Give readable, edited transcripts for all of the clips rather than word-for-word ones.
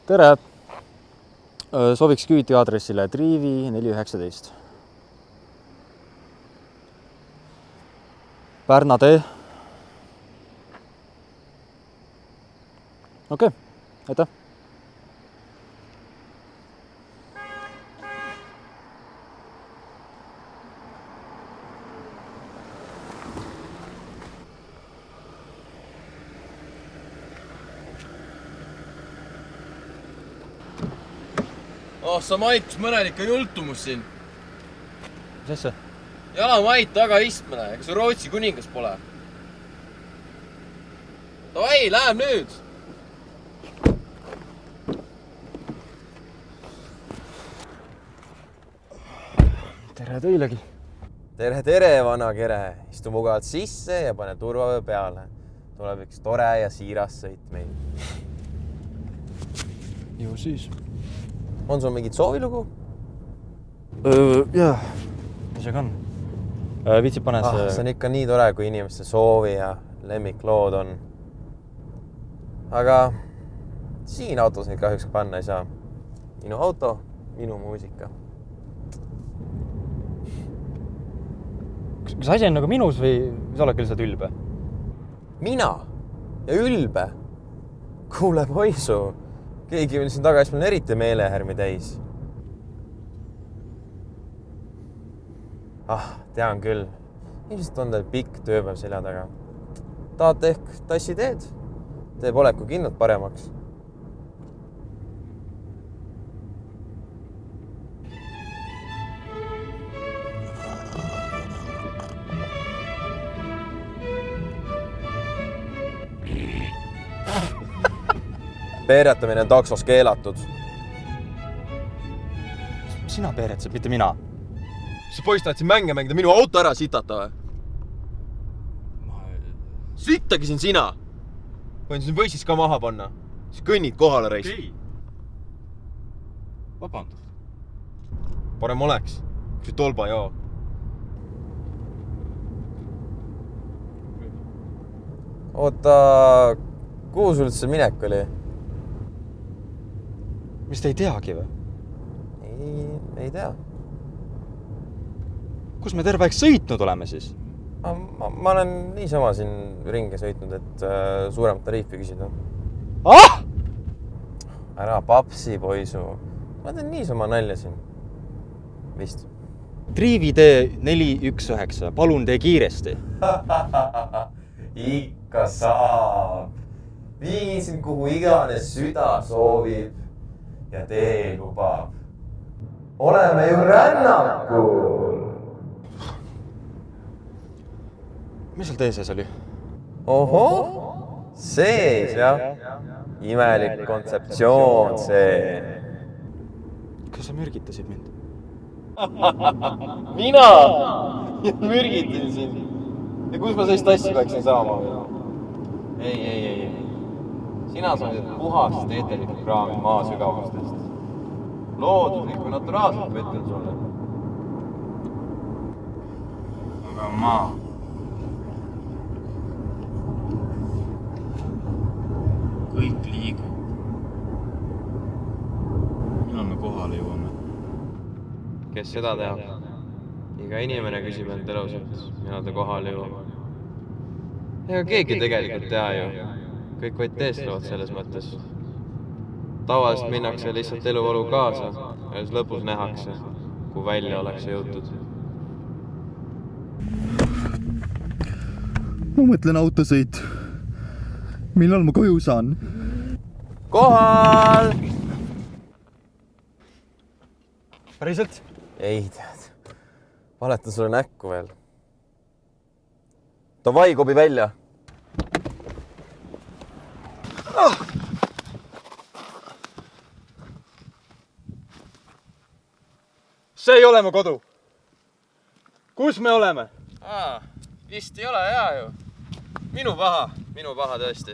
Tere! Sooviks küüti aadressile Triivi 419. Pärna tee. Okei, aitäh. Sa Mait, kus mõnel ikka jultumus siin? Mis asja? Jala Mait taga istmine, ega su Rootsi kuningas pole. Davai, läheb nüüd! Tere teilegi. Tere, vana kere. Istu mugavalt sisse ja pane turvavöö peale. Tuleb üks tore ja siiras sõit meil. Ju siis. On sul mingit soovilugu? Jaa, misega on? Viitsid pane see... See on ikka nii tore, kui inimeste soovi ja lemmiklood on. Aga siin autos neid kahjuks panna ei saa. Minu auto, minu muusika. Kas asi on nagu minus või sa oled küll seda ülbe? Mina? Ja ülbe? Kuule, poisu! Keegi meil siin tagasi on eriti meelehärmi täis. Tean küll. Ilmselt on teil pikk tööpäev selja taga. Tahate ehk tassi teed? Teeb oleku kindlalt paremaks. Peeretamine on taksos keelatud. Sina peeretsed, mitte mina. See poiss tahtsid mänge mängida minu auto ära sitata või? Sittagi siin sina! Võin siin võissis ka maha panna. Siis kõnnid kohale reis. Ei. Vabandust. Parem oleks. Kui tolba joo. Oota, kuhu sul üldse minek oli? Mis te ei teagi või? Ei tea. Kus me terve aeg sõitnud oleme siis? Ma olen niisama siin ringi sõitnud, et suuremat tariifi küsida. Ära papsi, poisu. Ma teen niisama nalja siin. Vist. Triivi tee 419. Palun tee kiiresti. Ikka saab. Viin sind kuhu iganes süda soovib ja tee lubab. Oleme ju rännakul. Mis seal tee sees oli? Ohoh, sees, jah. Imelik kontseptsioon see. Kas sa mürgitasid mind? Mina? Mürgitin sind. Ja kus ma sellist asja peaksin saama? Ei. Sina said puhast eeterlikku kraami maa sügavustest. Looduslikku naturaalselt ma ütlen sulle. Aga maa. Kõik liigub. Millal me kohale jõuame? Kes seda teab? Iga inimene küsib end eluselt, millal ta kohale jõuab. Ega keegi tegelikult tea ju. Kõik vaid teestlevad selles mõttes. Tavaliselt minnakse lihtsalt eluolu kaasa ja siis lõpus nähakse, kui välja oleks jõutud. Ma mõtlen autosõit. Millal ma koju saan? Kohal! Päriselt? Ei tead. Valetan sulle näkku veel. Davai, kobi välja! See ei ole mu kodu. Kus me oleme? Vist ei ole hea ju. Minu paha tõesti.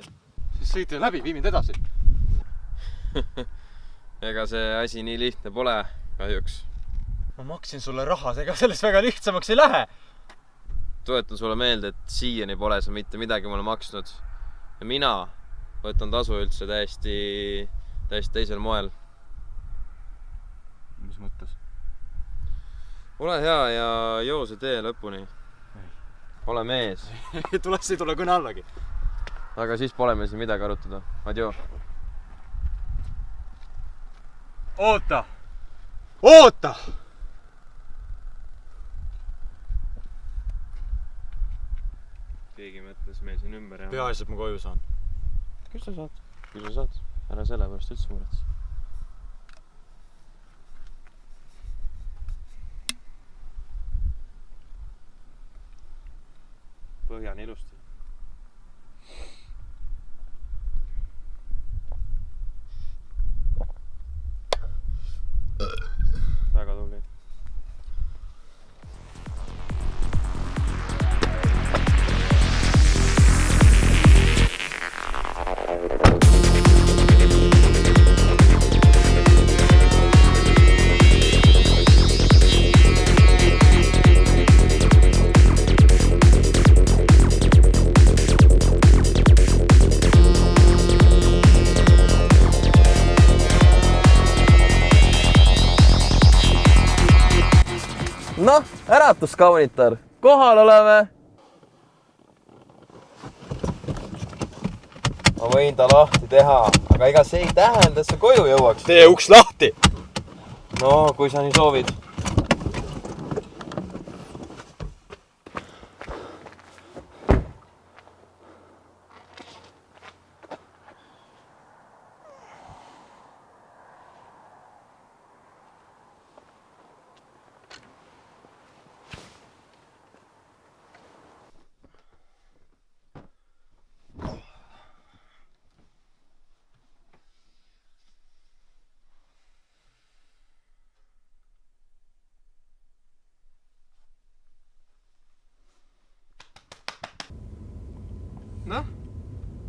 Siis sõite läbi, vii mind edasi. Ega see asi nii lihtne pole, kahjuks. Ma maksin sulle raha, ega sellest väga lihtsamaks ei lähe. Tuletan sulle meelde, et siiani pole sa mitte midagi mulle maksnud. Ja mina võtan tasu üldse täiesti teisel moel. Mis mõttes? Ole hea ja joo see tee lõpuni. Ole mees. ei tule kõne allagi. Aga siis pole meil siin midagi arutada. Adjoo. Oota! Oota! Keegi mõtles meil siin ümber ja... Peaasi, et ma koju saan. Küll sa saad. Ära selle pärast üldse murets. Põhjan ilusti. Väga tubli. Noh, äratuskaunitar, kohal oleme. Ma võin ta lahti teha, aga ega see ei tähenda, et sa koju jõuaks. Tee uks lahti! No, kui sa nii soovid. Noh,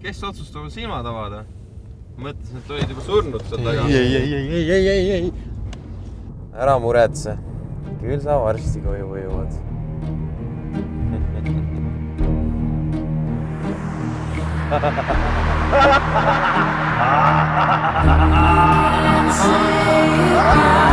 kes otsustab silmad avada? Mõtlesin, et olid juba surnud seal taga. Ei. Ära muretse. Küll sa varsti koju jõuad. Ha